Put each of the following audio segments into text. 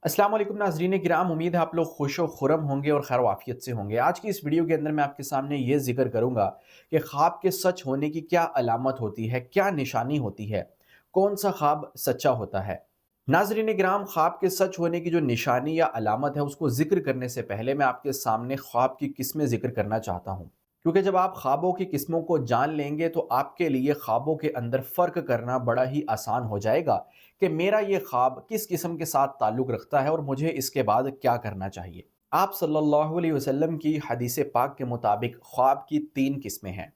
अस्सलाम वालेकुम नाज़रीन किराम, उम्मीद है आप लोग खुश व खुरम होंगे और खैर वाफियत से होंगे। आज की इस वीडियो के अंदर मैं आपके सामने ये जिक्र करूंगा कि ख्वाब के सच होने की क्या अलामत होती है, क्या निशानी होती है, कौन सा ख्वाब सच्चा होता है। नाज़रीन किराम, ख्वाब के सच होने की जो निशानी या अलामत है उसको जिक्र करने से पहले मैं आपके सामने ख्वाब की किस्में जिक्र करना चाहता हूँ, क्योंकि जब आप ख्वाबों की किस्मों को जान लेंगे तो आपके लिए ख्वाबों के अंदर फ़र्क करना बड़ा ही आसान हो जाएगा कि मेरा ये ख्वाब किस किस्म के साथ ताल्लुक़ रखता है और मुझे इसके बाद क्या करना चाहिए। आप सल्लल्लाहु अलैहि वसल्लम की हदीस पाक के मुताबिक ख्वाब की 3 किस्में हैं।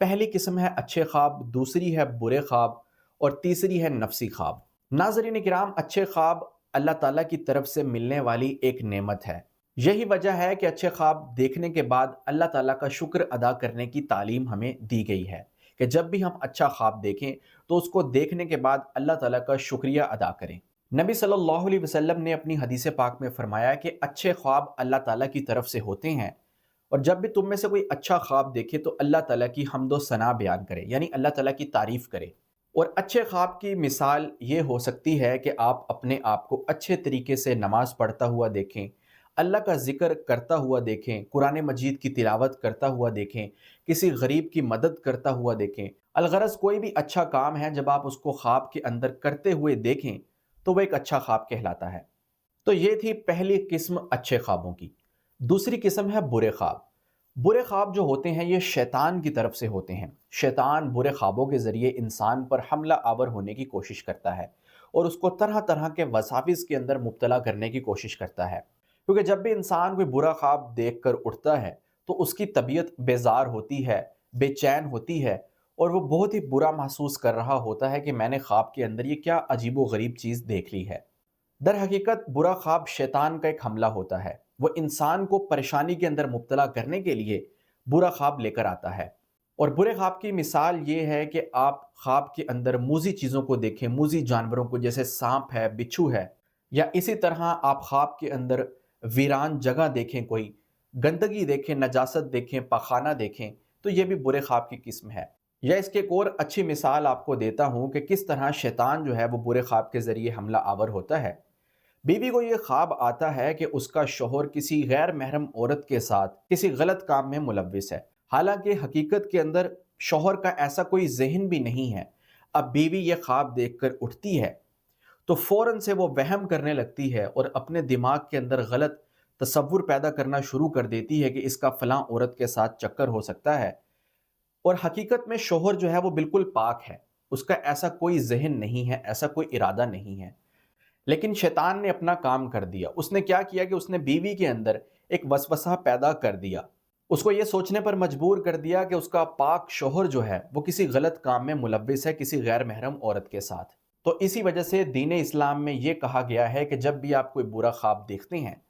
पहली किस्म है अच्छे ख्वाब, दूसरी है बुरे ख्वाब और तीसरी है नफ्सी ख्वाब। नाज़रीन किराम, अच्छे ख्वाब अल्लाह ताला की तरफ से मिलने वाली एक नेमत है। यही वजह है कि अच्छे ख्वाब देखने के बाद अल्लाह ताला का शुक्र अदा करने की तालीम हमें दी गई है कि जब भी हम अच्छा ख्वाब देखें तो उसको देखने के बाद अल्लाह ताला का शुक्रिया अदा करें। नबी सल्लल्लाहु अलैहि वसल्लम ने अपनी हदीस पाक में फरमाया कि अच्छे ख्वाब अल्लाह ताला की तरफ से होते हैं और जब भी तुम में से कोई अच्छा ख्वाब देखे तो अल्लाह ताला की हम्दो सना बयान करे, यानी अल्लाह ताला की तारीफ करे। और अच्छे ख्वाब की मिसाल ये हो सकती है कि आप अपने आप को अच्छे तरीके से नमाज पढ़ता हुआ देखें, अल्लाह का जिक्र करता हुआ देखें, कुरान मजीद की तिलावत करता हुआ देखें, किसी गरीब की मदद करता हुआ देखें। अलगरज कोई भी अच्छा काम है जब आप उसको ख्वाब के अंदर करते हुए देखें तो वह एक अच्छा ख्वाब कहलाता है। तो ये थी पहली किस्म अच्छे ख्वाबों की। दूसरी किस्म है बुरे ख्वाब। बुरे ख्वाब जो होते हैं ये शैतान की तरफ से होते हैं। शैतान बुरे ख्वाबों के ज़रिए इंसान पर हमला आवर होने की कोशिश करता है और उसको तरह तरह के वसाविस के अंदर मुब्तला करने की कोशिश करता है, क्योंकि जब भी इंसान कोई बुरा ख्वाब देख कर उठता है तो उसकी तबीयत बेजार होती है, बेचैन होती है और वो बहुत ही बुरा महसूस कर रहा होता है कि मैंने ख्वाब के अंदर ये क्या अजीब व गरीब चीज़ देख ली है। दर हकीकत बुरा ख्वाब शैतान का एक हमला होता है। वो इंसान को परेशानी के अंदर मुब्तला करने के लिए बुरा ख्वाब लेकर आता है। और बुरे ख्वाब की मिसाल ये है कि आप ख्वाब के अंदर मूज़ी चीज़ों को देखें, मूज़ी जानवरों को, जैसे सांप है, बिच्छू है, या इसी तरह आप ख्वाब के अंदर वीरान जगह देखें, कोई गंदगी देखें, नजासत देखें, पखाना देखें, तो ये भी बुरे ख्वाब की किस्म है। या इसकी एक और अच्छी मिसाल आपको देता हूँ कि किस तरह शैतान जो है वो बुरे ख्वाब के ज़रिए हमला आवर होता है। बीवी को ये ख्वाब आता है कि उसका शौहर किसी गैर महरम औरत के साथ किसी गलत काम में मुलव्विस है। हालांकि हकीकत के अंदर शौहर का ऐसा कोई जहन भी नहीं है। अब बीवी ये ख्वाब देखकर उठती है तो फौरन से वो वहम करने लगती है और अपने दिमाग के अंदर गलत तसव्वुर पैदा करना शुरू कर देती है कि इसका फलां औरत के साथ चक्कर हो सकता है। और हकीकत में शौहर जो है वो बिल्कुल पाक है, उसका ऐसा कोई जहन नहीं है, ऐसा कोई इरादा नहीं है। लेकिन शैतान ने अपना काम कर दिया। उसने क्या किया कि उसने बीवी के अंदर एक वसवसा पैदा कर दिया। उसको ये सोचने पर मजबूर कर दिया कि उसका पाक शौहर जो है वो किसी गलत काम में मुलव्विस है, किसी गैर महरम औरत के साथ। तो इसी वजह से दीन इस्लाम में ये कहा गया है कि जब भी आप कोई बुरा ख्वाब देखते हैं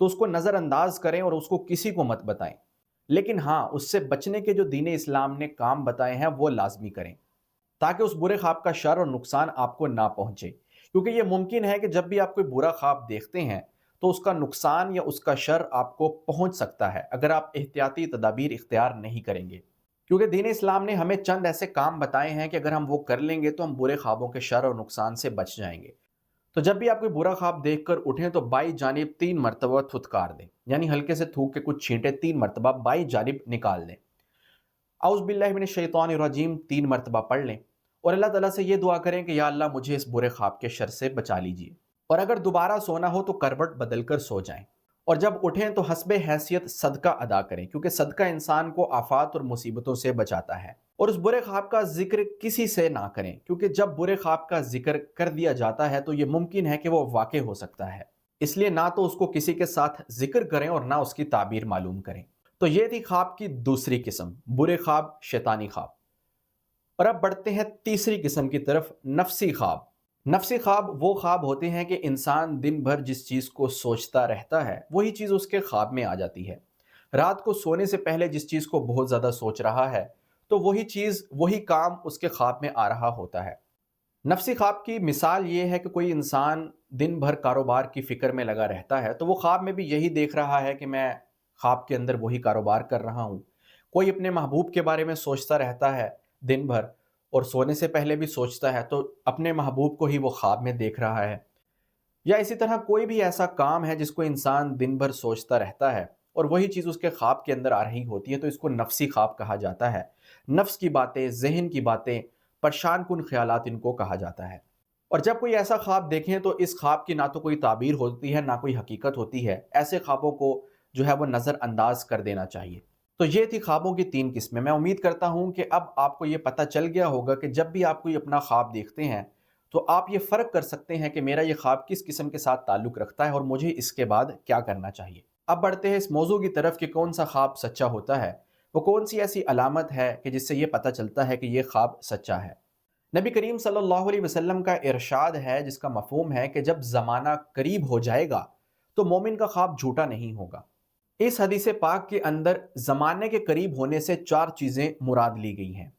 तो उसको नज़रअंदाज करें और उसको किसी को मत बताएं। लेकिन हाँ, उससे बचने के जो दीन इस्लाम ने काम बताए हैं वो लाजमी करें, ताकि उस बुरे ख्वाब का शर और नुकसान आपको ना पहुंचे। क्योंकि ये मुमकिन है कि जब भी आप कोई बुरा ख्वाब देखते हैं तो उसका नुकसान या उसका शर आपको पहुंच सकता है अगर आप एहतियाती तदाबीर इख्तियार नहीं करेंगे। क्योंकि दीन इस्लाम ने हमें चंद ऐसे काम बताए हैं कि अगर हम वो कर लेंगे तो हम बुरे ख्वाबों के शर और नुकसान से बच जाएंगे। तो जब भी आप कोई बुरा ख्वाब देखकर उठें तो बाई जानिब 3 मरतबा थुतकार दें, यानी हल्के से थूक के कुछ छींटे 3 मरतबा बाई जानिब निकाल दें। औज़ बिल्लाहि मिनश शैतानिर रजीम 3 मरतबा पढ़ लें और अल्लाह ताला से ये दुआ करें कि या अल्लाह मुझे इस बुरे ख्वाब के शर से बचा लीजिए। और अगर दोबारा सोना हो तो करवट बदल कर सो जाएं। और जब उठें तो हस्बे हैसियत सदका अदा करें, क्योंकि सदका इंसान को आफात और मुसीबतों से बचाता है। और उस बुरे ख्वाब का जिक्र किसी से ना करें, क्योंकि जब बुरे ख्वाब का जिक्र कर दिया जाता है तो ये मुमकिन है कि वो वाक़ई हो सकता है। इसलिए ना तो उसको किसी के साथ जिक्र करें और ना उसकी ताबीर मालूम करें। तो ये थी ख्वाब की दूसरी किस्म, बुरे ख्वाब, शैतानी ख्वाब। और अब बढ़ते हैं तीसरी किस्म की तरफ, नफ्सी ख्वाब। नफ्सी ख्वाब वो ख्वाब होते हैं कि इंसान दिन भर जिस चीज़ को सोचता रहता है वही चीज़ उसके ख्वाब में आ जाती है। रात को सोने से पहले जिस चीज़ को बहुत ज़्यादा सोच रहा है तो वही चीज़, वही काम उसके ख्वाब में आ रहा होता है। नफ्सी ख्वाब की मिसाल ये है कि कोई इंसान दिन भर कारोबार की फ़िक्र में लगा रहता है तो वो ख्वाब में भी यही देख रहा है कि मैं ख्वाब के अंदर वही कारोबार कर रहा हूँ। कोई अपने महबूब के बारे में सोचता रहता है दिन भर और सोने से पहले भी सोचता है तो अपने महबूब को ही वो ख्वाब में देख रहा है। या इसी तरह कोई भी ऐसा काम है जिसको इंसान दिन भर सोचता रहता है और वही चीज़ उसके ख्वाब के अंदर आ रही होती है, तो इसको नफ्सी ख्वाब कहा जाता है। नफ्स की बातें, जहन की बातें, परेशान कुन ख्यालात इनको कहा जाता है। और जब कोई ऐसा ख्वाब देखें तो इस ख्वाब की ना तो कोई ताबीर होती है, ना कोई हकीकत होती है। ऐसे ख्वाबों को जो है वो नज़रअंदाज कर देना चाहिए। तो ये थी ख्वाबों की 3 किस्में। मैं उम्मीद करता हूँ कि अब आपको ये पता चल गया होगा कि जब भी आप कोई अपना ख्वाब देखते हैं, तो आप ये फ़र्क कर सकते हैं कि मेरा ये ख्वाब किस किस्म के साथ ताल्लुक़ रखता है और मुझे इसके बाद क्या करना चाहिए। अब बढ़ते हैं इस मौजू की तरफ कि कौन सा ख्वाब सच्चा होता है। वो कौन सी ऐसी अलामत है कि जिससे ये पता चलता है कि ये ख्वाब सच्चा है। नबी करीम सल्लल्लाहु अलैहि वसल्लम का इरशाद है जिसका मफ़हूम है कि जब ज़माना करीब हो जाएगा तो मोमिन का ख्वाब झूठा नहीं होगा। इस हदीस पाक के अंदर ज़माने के करीब होने से 4 चीज़ें मुराद ली गई हैं।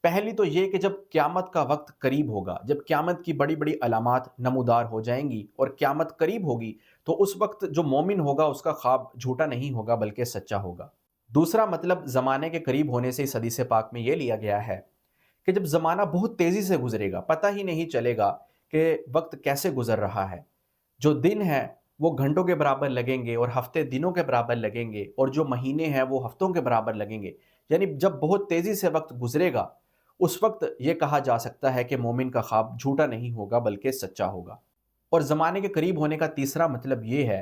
पहली तो ये कि जब क़यामत का वक्त करीब होगा, जब क़यामत की बड़ी बड़ी अलामात नमूदार हो जाएंगी और क़यामत करीब होगी, तो उस वक्त जो मोमिन होगा उसका ख्वाब झूठा नहीं होगा बल्कि सच्चा होगा। दूसरा मतलब ज़माने के करीब होने से इस हदीस पाक में ये लिया गया है कि जब ज़माना बहुत तेज़ी से गुजरेगा, पता ही नहीं चलेगा कि वक्त कैसे गुजर रहा है। जो दिन है वो घंटों के बराबर लगेंगे और हफ्ते दिनों के बराबर लगेंगे और जो महीने हैं वो हफ्तों के बराबर लगेंगे। यानी जब बहुत तेज़ी से वक्त गुजरेगा, उस वक्त ये कहा जा सकता है कि मोमिन का ख्वाब झूठा नहीं होगा बल्कि सच्चा होगा। और ज़माने के करीब होने का तीसरा मतलब ये है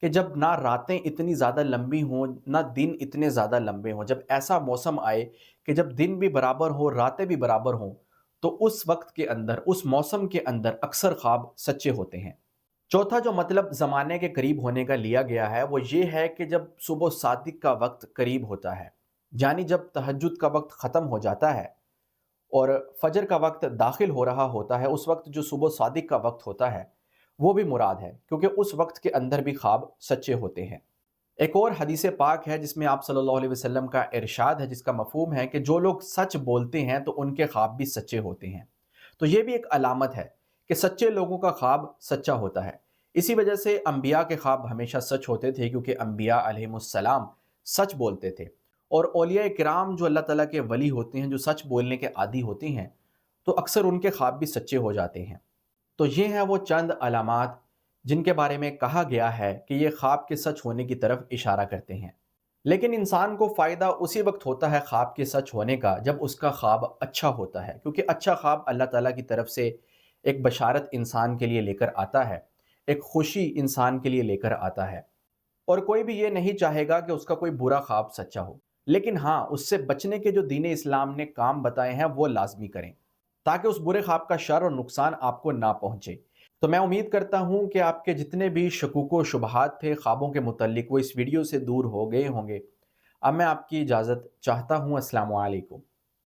कि जब ना रातें इतनी ज़्यादा लंबी हों, ना दिन इतने ज़्यादा लंबे हों, जब ऐसा मौसम आए कि जब दिन भी बराबर हो, रातें भी बराबर हों, तो उस वक्त के अंदर, उस मौसम के अंदर अक्सर ख्वाब सच्चे होते हैं। चौथा जो मतलब ज़माने के करीब होने का लिया गया है वो ये है कि जब सुबह सादिक का वक्त करीब होता है, यानी जब तहज्जुद का वक्त ख़त्म हो जाता है और फजर का वक्त दाखिल हो रहा होता है, उस वक्त जो सुबह सादिक का वक्त होता है वो भी मुराद है, क्योंकि उस वक्त के अंदर भी ख्वाब सच्चे होते हैं। एक और हदीस पाक है जिसमें आप सल्लल्लाहु अलैहि वसल्लम का इरशाद है जिसका मफ़हूम है कि जो लोग सच बोलते हैं तो उनके ख्वाब भी सच्चे होते हैं। तो ये भी एक अलामत है कि सच्चे लोगों का ख्वाब सच्चा होता है। इसी वजह से अंबिया के ख्वाब हमेशा सच होते थे, क्योंकि अंबिया अलैहिमुस्सलाम सच बोलते थे। और औलिया किराम जो अल्लाह ताला के वली होते हैं, जो सच बोलने के आदी होते हैं, तो अक्सर उनके ख्वाब भी सच्चे हो जाते हैं। तो ये हैं वो चंद अलामात जिनके बारे में कहा गया है कि ये ख्वाब के सच होने की तरफ इशारा करते हैं। लेकिन इंसान को फ़ायदा उसी वक्त होता है ख्वाब के सच होने का जब उसका ख्वाब अच्छा होता है, क्योंकि अच्छा ख्वाब अल्लाह ताला की तरफ से एक बशारत इंसान के लिए लेकर आता है, एक खुशी इंसान के लिए लेकर आता है। और कोई भी ये नहीं चाहेगा कि उसका कोई बुरा ख्वाब सच्चा हो। लेकिन हाँ, उससे बचने के जो दीन इस्लाम ने काम बताए हैं वो लाजमी करें, ताकि उस बुरे ख्वाब का शर और नुकसान आपको ना पहुंचे। तो मैं उम्मीद करता हूं कि आपके जितने भी शकूक व शुबहात थे ख्वाबों के मुतल्लिक वो इस वीडियो से दूर हो गए होंगे। अब मैं आपकी इजाज़त चाहता हूं। अस्सलामु अलैकुम।